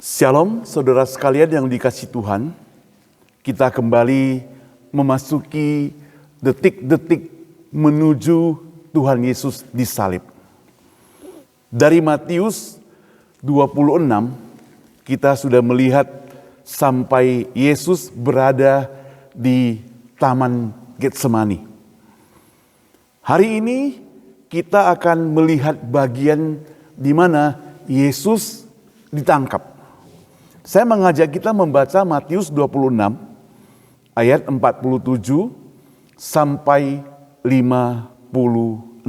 Shalom saudara sekalian yang dikasihi Tuhan, kita kembali memasuki detik-detik menuju Tuhan Yesus disalib. Dari Matius 26 kita sudah melihat sampai Yesus berada di Taman Getsemani. Hari ini kita akan melihat bagian di mana Yesus ditangkap. Saya mengajak kita membaca Matius 26 ayat 47 sampai 56.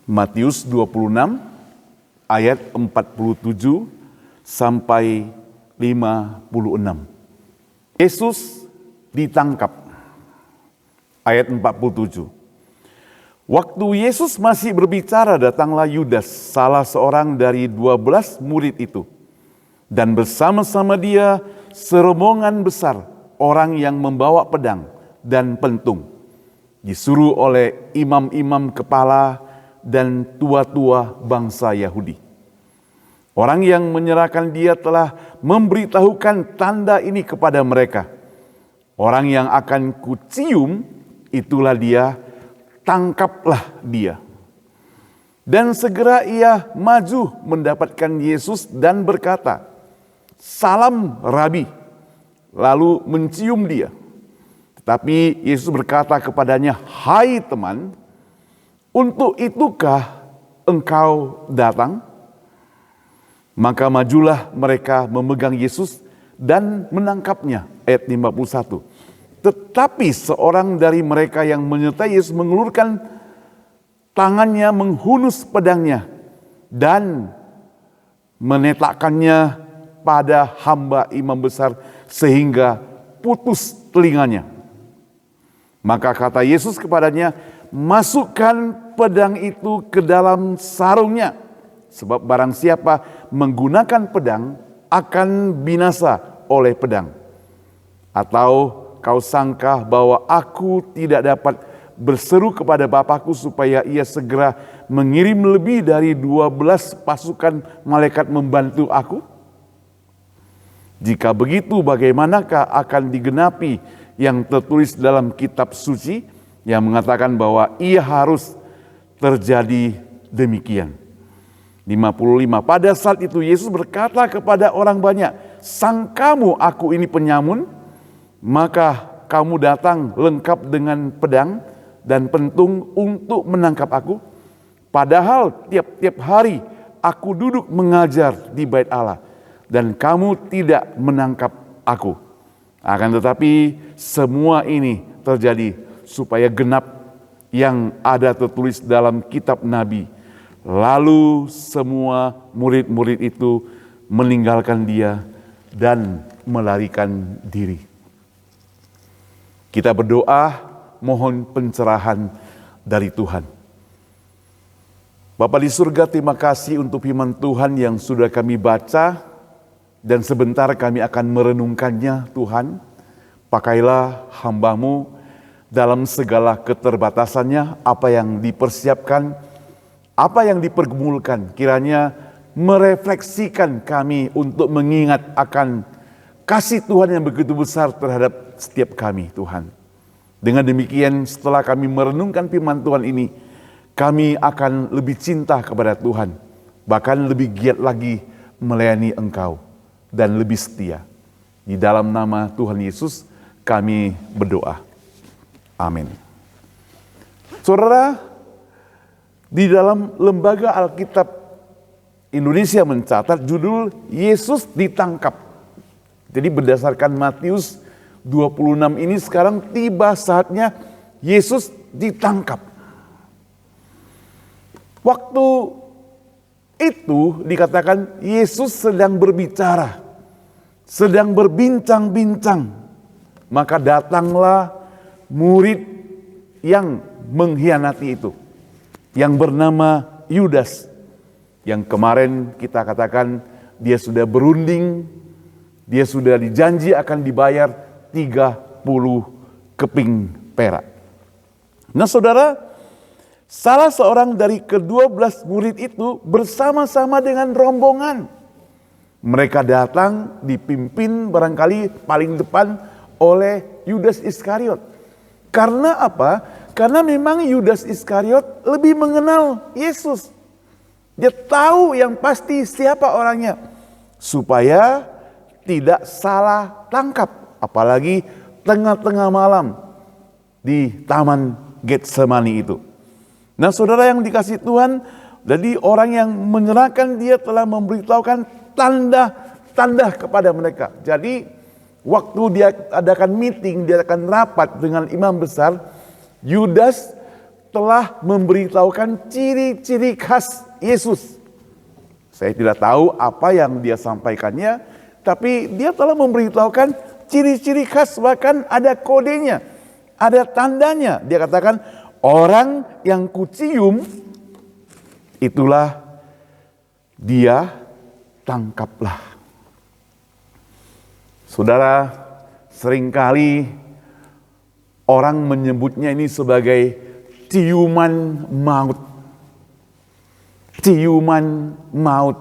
Matius 26 ayat 47 sampai 56. Yesus ditangkap. Ayat 47. Waktu Yesus masih berbicara, datanglah Yudas, salah seorang dari 12 murid itu. Dan bersama-sama dia serombongan besar orang yang membawa pedang dan pentung. Disuruh oleh imam-imam kepala dan tua-tua bangsa Yahudi. Orang yang menyerahkan dia telah memberitahukan tanda ini kepada mereka. Orang yang akan kucium, itulah dia, tangkaplah dia. Dan segera ia maju mendapatkan Yesus dan berkata, "Salam Rabi," lalu mencium dia. Tetapi Yesus berkata kepadanya, "Hai teman, untuk itukah engkau datang?" Maka majulah mereka memegang Yesus dan menangkapnya. Ayat 51. Tetapi seorang dari mereka yang menyertai Yesus mengulurkan tangannya menghunus pedangnya dan menetakkannya pada hamba imam besar sehingga putus telinganya. Maka kata Yesus kepadanya, "Masukkan pedang itu ke dalam sarungnya, sebab barang siapa menggunakan pedang akan binasa oleh pedang. Atau kau sangka bahwa aku tidak dapat berseru kepada Bapakku supaya ia segera mengirim lebih dari 12 pasukan malaikat membantu aku? Jika begitu, bagaimanakah akan digenapi yang tertulis dalam kitab suci yang mengatakan bahwa ia harus terjadi demikian?" 55. Pada saat itu Yesus berkata kepada orang banyak, "Sangkamu aku ini penyamun? Maka kamu datang lengkap dengan pedang dan pentung untuk menangkap aku? Padahal tiap-tiap hari aku duduk mengajar di bait Allah dan kamu tidak menangkap aku. Akan tetapi semua ini terjadi supaya genap yang ada tertulis dalam kitab Nabi. Lalu semua murid-murid itu meninggalkan dia dan melarikan diri." Kita berdoa mohon pencerahan dari Tuhan. Bapa di surga, terima kasih untuk firman Tuhan yang sudah kami baca dan sebentar kami akan merenungkannya. Tuhan, pakailah hamba-Mu dalam segala keterbatasannya, apa yang dipersiapkan, apa yang dipergumulkan, kiranya merefleksikan kami untuk mengingat akan kasih Tuhan yang begitu besar terhadap setiap kami, Tuhan. Dengan demikian, setelah kami merenungkan firman Tuhan ini, kami akan lebih cinta kepada Tuhan, bahkan lebih giat lagi melayani Engkau dan lebih setia. Di dalam nama Tuhan Yesus kami berdoa. Amin. Saudara, di dalam Lembaga Alkitab Indonesia mencatat judul Yesus ditangkap. Jadi berdasarkan Matius 26 ini sekarang tiba saatnya Yesus ditangkap. Waktu itu dikatakan Yesus sedang berbicara, sedang berbincang-bincang. Maka datanglah murid yang mengkhianati itu, yang bernama Yudas, yang kemarin kita katakan dia sudah berunding, dia sudah dijanji akan dibayar 30 keping perak. Nah saudara, salah seorang dari ke-12 murid itu bersama-sama dengan rombongan Mereka datang dipimpin barangkali paling depan oleh Yudas Iskariot. Karena apa? Karena memang Yudas Iskariot lebih mengenal Yesus. Dia tahu yang pasti siapa orangnya. Supaya tidak salah tangkap. Apalagi tengah-tengah malam di Taman Getsemani itu. Nah saudara yang dikasih Tuhan, jadi orang yang menyerahkan dia telah memberitahukan tanda-tanda kepada mereka. Jadi waktu dia adakan meeting, dia akan rapat dengan imam besar, Yudas telah memberitahukan ciri-ciri khas Yesus. Saya tidak tahu apa yang dia sampaikannya, tapi dia telah memberitahukan ciri-ciri khas, bahkan ada kodenya, ada tandanya. Dia katakan, orang yang kucium, itulah dia, tangkaplah. Saudara, seringkali orang menyebutnya ini sebagai ciuman maut. Ciuman maut.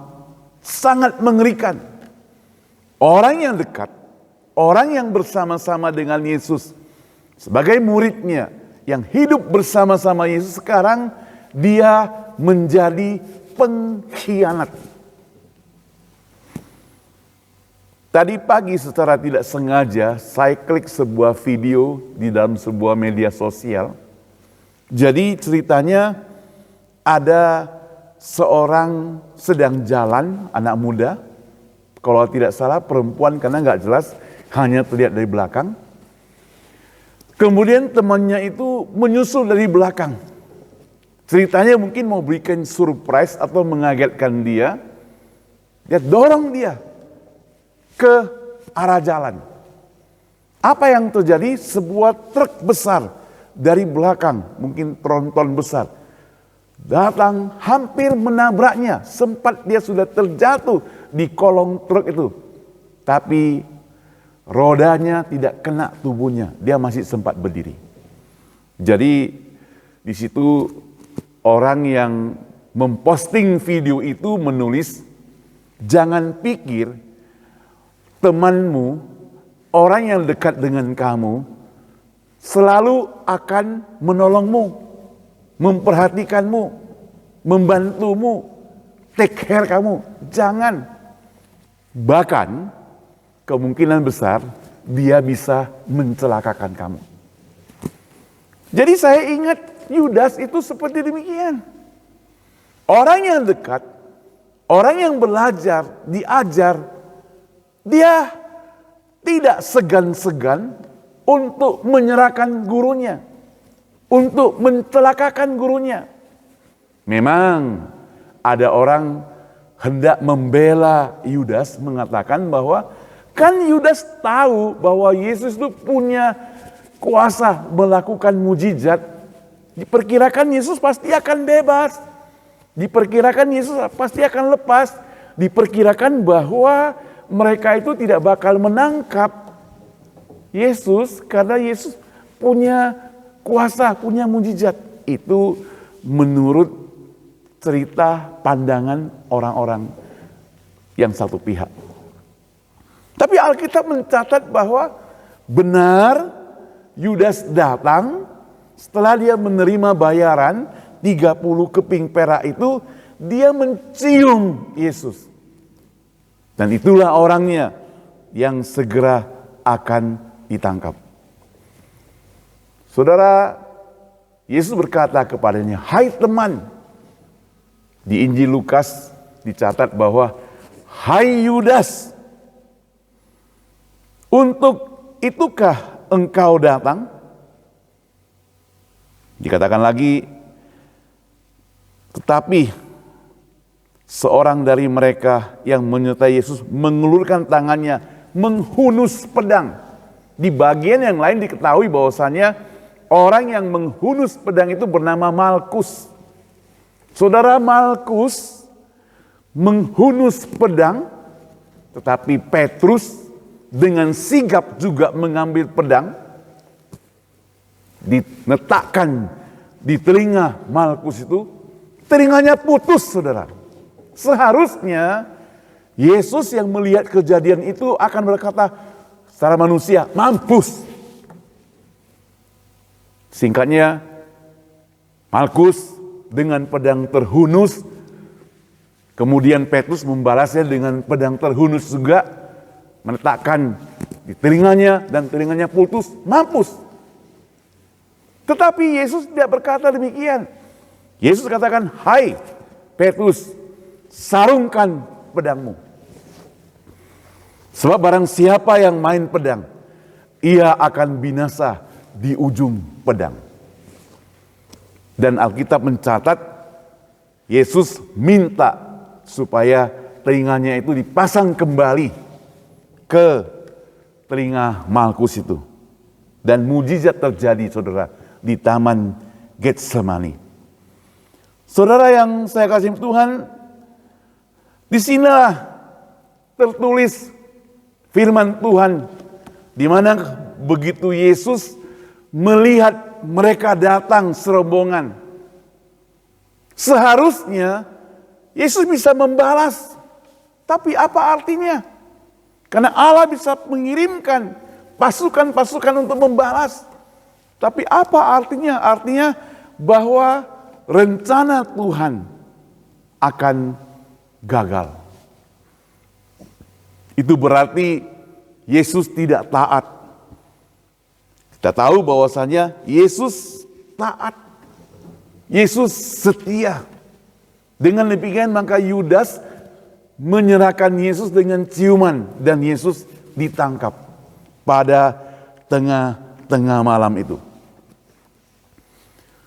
Sangat mengerikan. Orang yang dekat, orang yang bersama-sama dengan Yesus, sebagai muridnya, yang hidup bersama-sama Yesus, sekarang dia menjadi pengkhianat. Tadi pagi secara tidak sengaja saya klik sebuah video di dalam sebuah media sosial. Jadi ceritanya ada seorang sedang jalan, anak muda, kalau tidak salah perempuan karena nggak jelas, hanya terlihat dari belakang. Kemudian temannya itu menyusul dari belakang. Ceritanya mungkin mau berikan surprise atau mengagetkan dia. Dia dorong dia ke arah jalan. Apa yang terjadi? Sebuah truk besar dari belakang, mungkin tronton besar, datang hampir menabraknya. Sempat dia sudah terjatuh di kolong truk itu. Tapi rodanya tidak kena tubuhnya. Dia masih sempat berdiri. Jadi di situ orang yang memposting video itu menulis, jangan pikir temanmu, orang yang dekat dengan kamu, selalu akan menolongmu, memperhatikanmu, membantumu, take care kamu. Jangan. Bahkan kemungkinan besar dia bisa mencelakakan kamu. Jadi saya ingat Yudas itu seperti demikian. Orang yang dekat, orang yang belajar, diajar, dia tidak segan-segan untuk menyerahkan gurunya, untuk mencelakakan gurunya. Memang ada orang hendak membela Yudas, mengatakan bahwa kan Yudas tahu bahwa Yesus itu punya kuasa melakukan mujizat. Diperkirakan Yesus pasti akan bebas. Diperkirakan Yesus pasti akan lepas. Diperkirakan bahwa mereka itu tidak bakal menangkap Yesus karena Yesus punya kuasa, punya mujizat. Itu menurut cerita pandangan orang-orang yang satu pihak. Tapi Alkitab mencatat bahwa benar Yudas datang setelah dia menerima bayaran 30 keping perak itu, dia mencium Yesus. Dan itulah orangnya yang segera akan ditangkap. Saudara, Yesus berkata kepadanya, "Hai teman." Di Injil Lukas dicatat bahwa, "Hai Yudas, untuk itukah engkau datang?" Dikatakan lagi, tetapi seorang dari mereka yang menyertai Yesus mengulurkan tangannya, menghunus pedang. Di bagian yang lain diketahui bahwasannya orang yang menghunus pedang itu bernama Malkus. Saudara, Malkus menghunus pedang, tetapi Petrus dengan sigap juga mengambil pedang, diletakkan di telinga Malkus itu, telinganya putus, saudara. Seharusnya Yesus yang melihat kejadian itu akan berkata secara manusia, mampus. Singkatnya, Malkus dengan pedang terhunus, kemudian Petrus membalasnya dengan pedang terhunus juga, meletakkan di telinganya dan telinganya putus, mampus. Tetapi Yesus tidak berkata demikian. Yesus katakan, hai Petrus, sarungkan pedangmu. Sebab barang siapa yang main pedang, ia akan binasa di ujung pedang. Dan Alkitab mencatat, Yesus minta supaya telinganya itu dipasang kembali ke telinga Malkus itu. Dan mujizat terjadi, saudara, di Taman Getsemani. Saudara yang saya kasih Tuhan, di sinilah tertulis firman Tuhan, di mana begitu Yesus melihat mereka datang serombongan, seharusnya Yesus bisa membalas. Tapi apa artinya? Karena Allah bisa mengirimkan pasukan-pasukan untuk membalas. Tapi apa artinya? Artinya bahwa rencana Tuhan akan gagal. Itu berarti Yesus tidak taat. Kita tahu bahwasanya Yesus taat. Yesus setia. Dengan demikian maka Yudas menyerahkan Yesus dengan ciuman dan Yesus ditangkap pada tengah-tengah malam itu.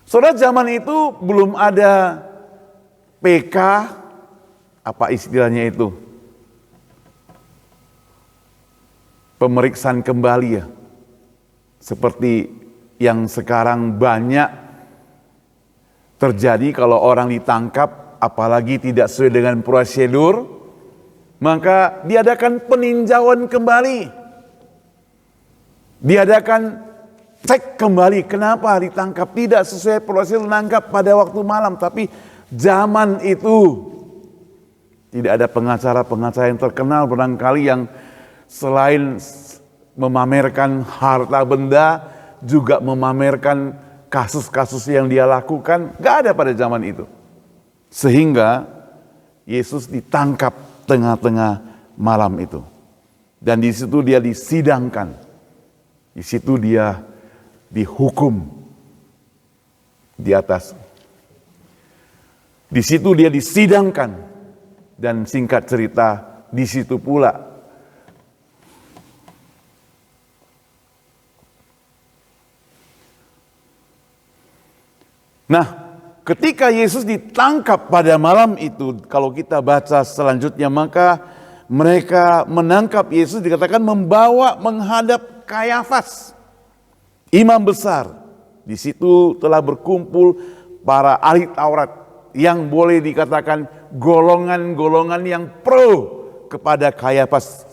Saudara, zaman itu belum ada PK, apa istilahnya itu? Pemeriksaan kembali ya. Seperti yang sekarang banyak terjadi kalau orang ditangkap, apalagi tidak sesuai dengan prosedur, maka diadakan peninjauan kembali. Diadakan cek kembali kenapa ditangkap, tidak sesuai prosedur menangkap pada waktu malam. Tapi zaman itu tidak ada pengacara-pengacara yang terkenal barangkali yang selain memamerkan harta benda juga memamerkan kasus-kasus yang dia lakukan. Gak ada pada zaman itu. Sehingga Yesus ditangkap tengah-tengah malam itu. Dan di situ dia disidangkan. Di situ dia dihukum di atas. Di situ dia disidangkan. Dan singkat cerita, di situ pula nah, ketika Yesus ditangkap pada malam itu, kalau kita baca selanjutnya, maka mereka menangkap Yesus, dikatakan membawa menghadap Kayafas, imam besar. Di situ telah berkumpul para ahli Taurat yang boleh dikatakan golongan-golongan yang pro kepada Kayafas,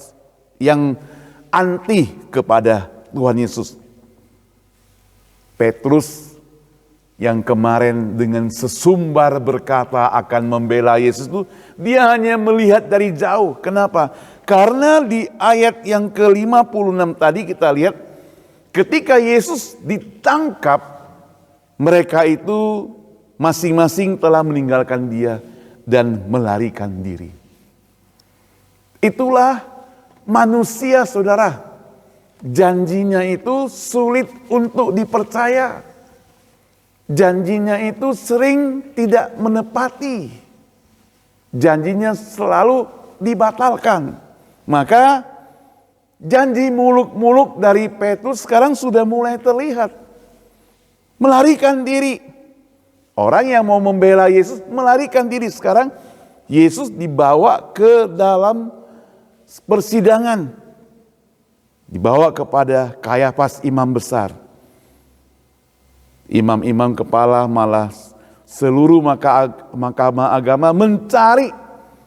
yang anti kepada Tuhan Yesus. Petrus yang kemarin dengan sesumbar berkata akan membela Yesus itu, dia hanya melihat dari jauh. Kenapa? Karena di ayat yang ke-56 tadi kita lihat, ketika Yesus ditangkap, mereka itu masing-masing telah meninggalkan dia dan melarikan diri. Itulah manusia, saudara. Janjinya itu sulit untuk dipercaya. Janjinya itu sering tidak menepati. Janjinya selalu dibatalkan. Maka janji muluk-muluk dari Petrus sekarang sudah mulai terlihat. Melarikan diri. Orang yang mau membela Yesus melarikan diri. Sekarang Yesus dibawa ke dalam persidangan. Dibawa kepada Kayafas, imam besar. Imam-imam kepala, malah seluruh mahkamah agama mencari.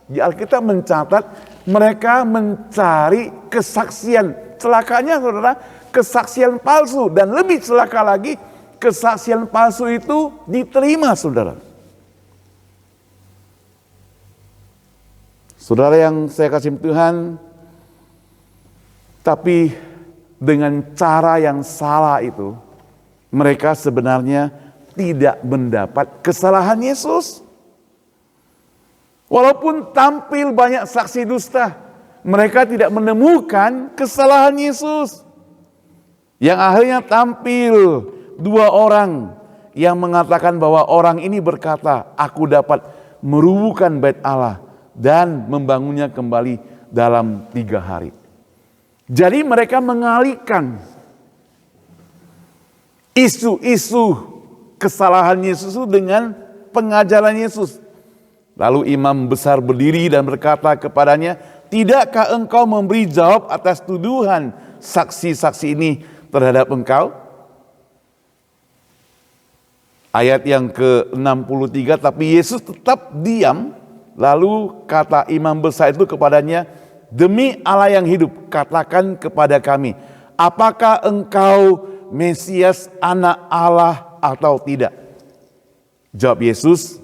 Di Alkitab mencatat mereka mencari kesaksian. Celakanya saudara, kesaksian palsu. Dan lebih celaka lagi, kesaksian palsu itu diterima, saudara. Saudara yang saya kasih Tuhan, tapi dengan cara yang salah itu, mereka sebenarnya tidak mendapat kesalahan Yesus. Walaupun tampil banyak saksi dusta, mereka tidak menemukan kesalahan Yesus. Yang akhirnya tampil 2 orang yang mengatakan bahwa orang ini berkata, aku dapat merubuhkan bait Allah dan membangunnya kembali dalam 3 hari. Jadi mereka mengalihkan isu-isu kesalahan Yesus dengan pengajaran Yesus. Lalu imam besar berdiri dan berkata kepadanya, tidakkah engkau memberi jawab atas tuduhan saksi-saksi ini terhadap engkau? Ayat yang ke-63, tapi Yesus tetap diam. Lalu kata imam besar itu kepadanya, demi Allah yang hidup, katakan kepada kami, apakah engkau Mesias, anak Allah atau tidak? Jawab Yesus,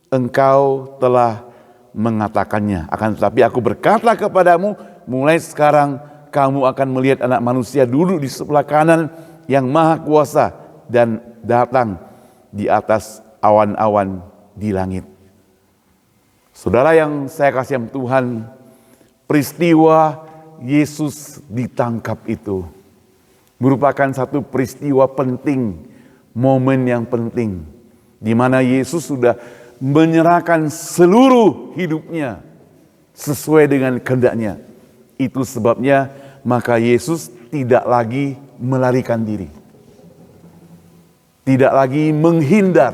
engkau telah mengatakannya. Akan tetapi aku berkata kepadamu, mulai sekarang kamu akan melihat Anak Manusia duduk di sebelah kanan yang Maha Kuasa dan datang di atas awan-awan di langit. Saudara yang saya kasih Tuhan, peristiwa Yesus ditangkap itu merupakan satu peristiwa penting, momen yang penting, di mana Yesus sudah menyerahkan seluruh hidupnya sesuai dengan kehendaknya. Itu sebabnya maka Yesus tidak lagi melarikan diri, tidak lagi menghindar.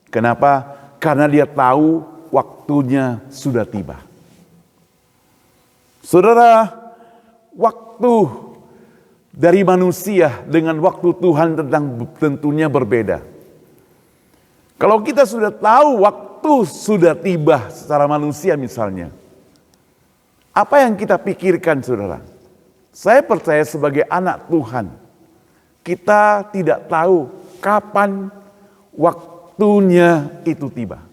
Kenapa? Karena dia tahu waktunya sudah tiba. Saudara, waktu dari manusia dengan waktu Tuhan tentunya berbeda. Kalau kita sudah tahu waktu sudah tiba secara manusia misalnya, apa yang kita pikirkan, saudara? Saya percaya sebagai anak Tuhan, kita tidak tahu kapan waktunya itu tiba.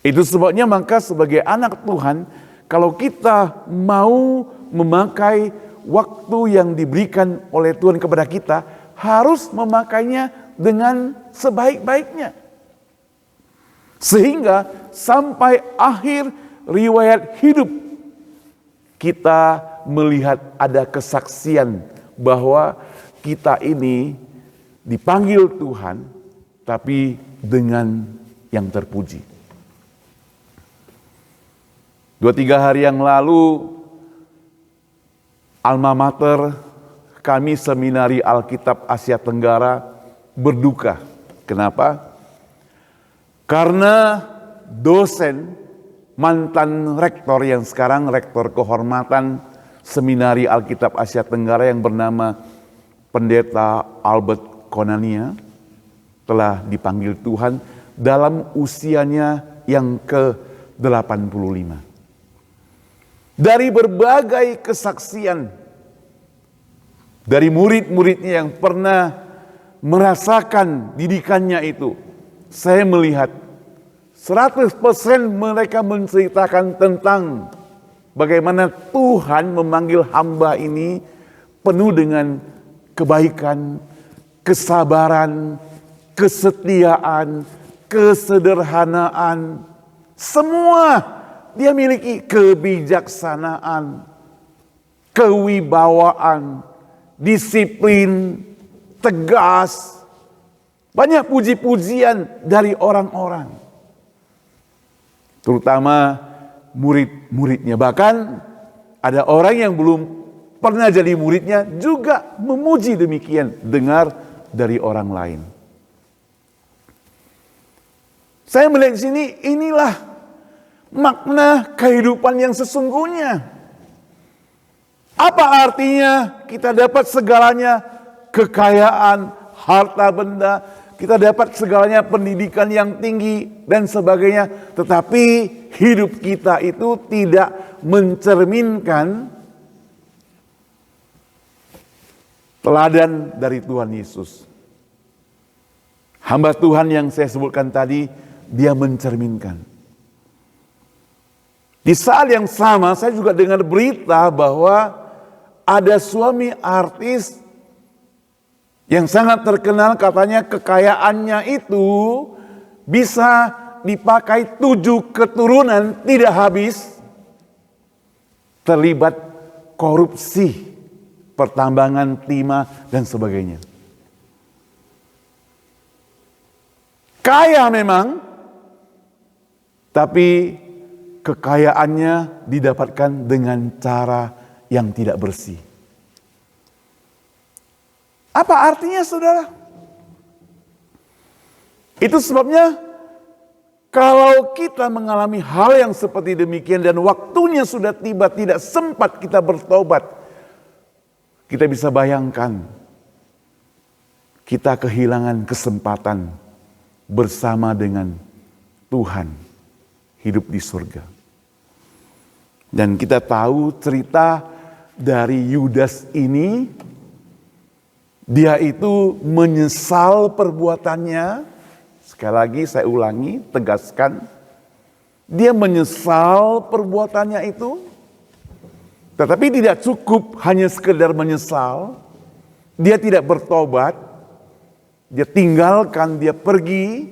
Itu sebabnya maka sebagai anak Tuhan, kalau kita mau memakai waktu yang diberikan oleh Tuhan kepada kita, harus memakainya dengan sebaik-baiknya. Sehingga sampai akhir riwayat hidup kita melihat ada kesaksian bahwa kita ini dipanggil Tuhan, tapi dengan yang terpuji. 2-3 hari yang lalu, alma mater kami Seminari Alkitab Asia Tenggara berduka. Kenapa? Karena dosen mantan rektor yang sekarang rektor kehormatan Seminari Alkitab Asia Tenggara yang bernama Pendeta Albert Konania telah dipanggil Tuhan dalam usianya yang ke-85. Dari berbagai kesaksian dari murid-muridnya yang pernah merasakan didikannya itu, saya melihat 100% mereka menceritakan tentang bagaimana Tuhan memanggil hamba ini penuh dengan kebaikan, kesabaran, kesetiaan, kesederhanaan. Semua dia miliki, kebijaksanaan, kewibawaan, disiplin, tegas. Banyak puji-pujian dari orang-orang, terutama murid-muridnya. Bahkan ada orang yang belum pernah jadi muridnya juga memuji demikian, dengar dari orang lain. Saya melihat di sini, inilah makna kehidupan yang sesungguhnya. Apa artinya kita dapat segalanya, kekayaan, harta benda, kita dapat segalanya, pendidikan yang tinggi dan sebagainya, tetapi hidup kita itu tidak mencerminkan teladan dari Tuhan Yesus. Hamba Tuhan yang saya sebutkan tadi, dia mencerminkan. Di saat yang sama saya juga dengar berita bahwa ada suami artis yang sangat terkenal, katanya kekayaannya itu bisa dipakai 7 keturunan tidak habis, terlibat korupsi, pertambangan timah dan sebagainya. Kaya memang, tapi kekayaannya didapatkan dengan cara yang tidak bersih. Apa artinya, saudara? Itu sebabnya kalau kita mengalami hal yang seperti demikian dan waktunya sudah tiba, tidak sempat kita bertobat, kita bisa bayangkan kita kehilangan kesempatan bersama dengan Tuhan hidup di surga. Dan kita tahu cerita dari Yudas ini, dia itu menyesal perbuatannya. Sekali lagi saya ulangi, tegaskan, dia menyesal perbuatannya itu. Tetapi tidak cukup hanya sekedar menyesal, dia tidak bertobat, dia tinggalkan, dia pergi,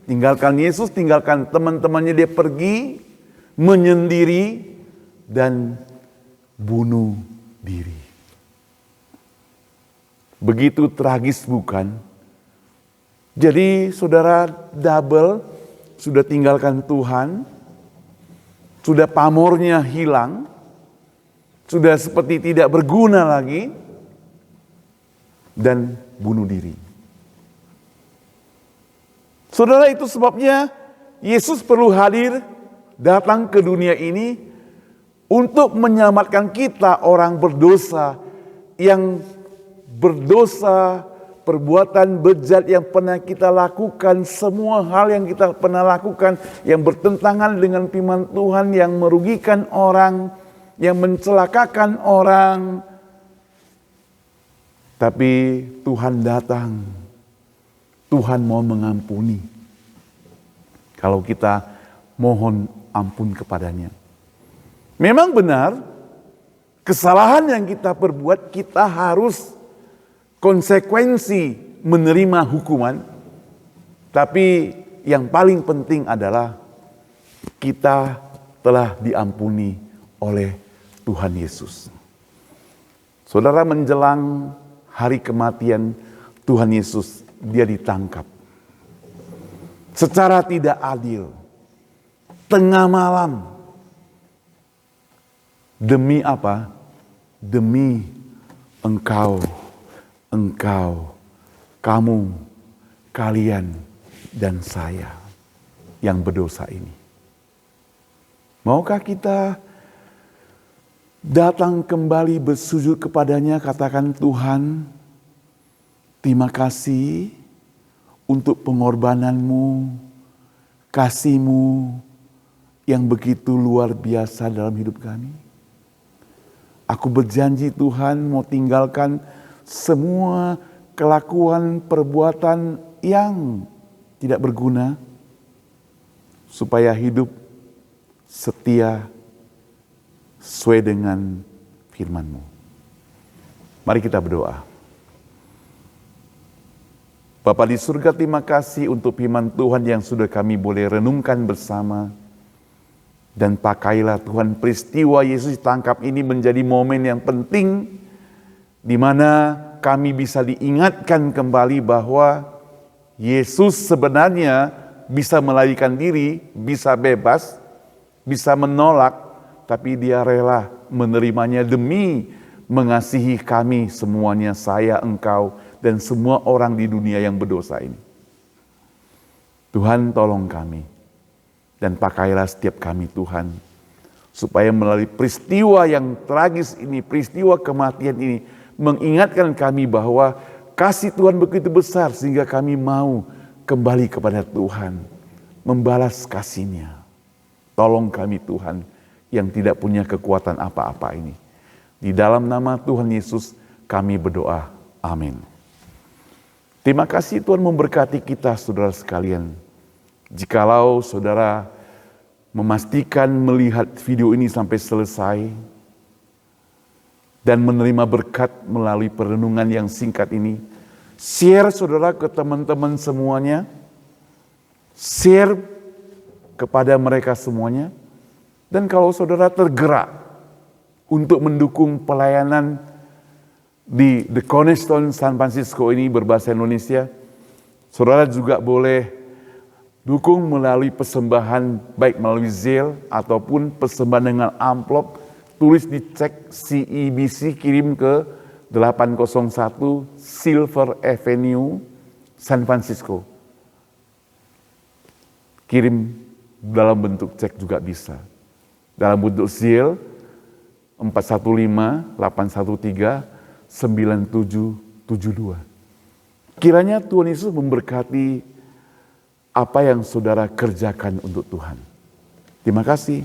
tinggalkan Yesus, tinggalkan teman-temannya, dia pergi, menyendiri, dan bunuh diri. Begitu tragis bukan? Jadi saudara double, sudah tinggalkan Tuhan, sudah pamornya hilang, sudah seperti tidak berguna lagi, dan bunuh diri. Saudara, itu sebabnya Yesus perlu hadir, datang ke dunia ini untuk menyelamatkan kita orang berdosa yang berdosa, perbuatan bejat yang pernah kita lakukan, semua hal yang kita pernah lakukan yang bertentangan dengan firman Tuhan, yang merugikan orang, yang mencelakakan orang. Tapi Tuhan datang, Tuhan mau mengampuni kalau kita mohon ampun kepadanya. Memang benar, kesalahan yang kita perbuat, kita harus konsekuensi menerima hukuman. Tapi yang paling penting adalah kita telah diampuni oleh Tuhan Yesus. Saudara, menjelang hari kematian Tuhan Yesus, dia ditangkap secara tidak adil, tengah malam. Demi apa? Demi engkau, kamu, kalian, dan saya yang berdosa ini. Maukah kita datang kembali bersujud kepadanya, katakan, Tuhan, terima kasih untuk pengorbananmu, kasih-Mu yang begitu luar biasa dalam hidup kami. Aku berjanji Tuhan mau tinggalkan semua kelakuan, perbuatan yang tidak berguna, supaya hidup setia sesuai dengan firman-Mu. Mari kita berdoa. Bapa di surga, terima kasih untuk firman Tuhan yang sudah kami boleh renungkan bersama. Dan pakailah Tuhan peristiwa Yesus ditangkap ini menjadi momen yang penting, di mana kami bisa diingatkan kembali bahwa Yesus sebenarnya bisa melarikan diri, bisa bebas, bisa menolak, tapi dia rela menerimanya demi mengasihi kami semuanya, saya, engkau, dan semua orang di dunia yang berdosa ini. Tuhan, tolong kami. Dan pakailah setiap kami Tuhan, supaya melalui peristiwa yang tragis ini, peristiwa kematian ini, mengingatkan kami bahwa kasih Tuhan begitu besar sehingga kami mau kembali kepada Tuhan, membalas kasih-Nya. Tolong kami Tuhan yang tidak punya kekuatan apa-apa ini. Di dalam nama Tuhan Yesus kami berdoa. Amin. Terima kasih Tuhan memberkati kita saudara sekalian. Jikalau saudara memastikan melihat video ini sampai selesai dan menerima berkat melalui perenungan yang singkat ini. Share saudara ke teman-teman semuanya. Share kepada mereka semuanya. Dan kalau saudara tergerak untuk mendukung pelayanan di The Cornerstone San Francisco ini berbahasa Indonesia, saudara juga boleh dukung melalui persembahan baik melalui Zelle ataupun persembahan dengan amplop. Tulis di cek CEBC, kirim ke 801 Silver Avenue, San Francisco. Kirim dalam bentuk cek juga bisa. Dalam bentuk Zelle 415-813-9772. Kiranya Tuhan Yesus memberkati apa yang saudara kerjakan untuk Tuhan. Terima kasih.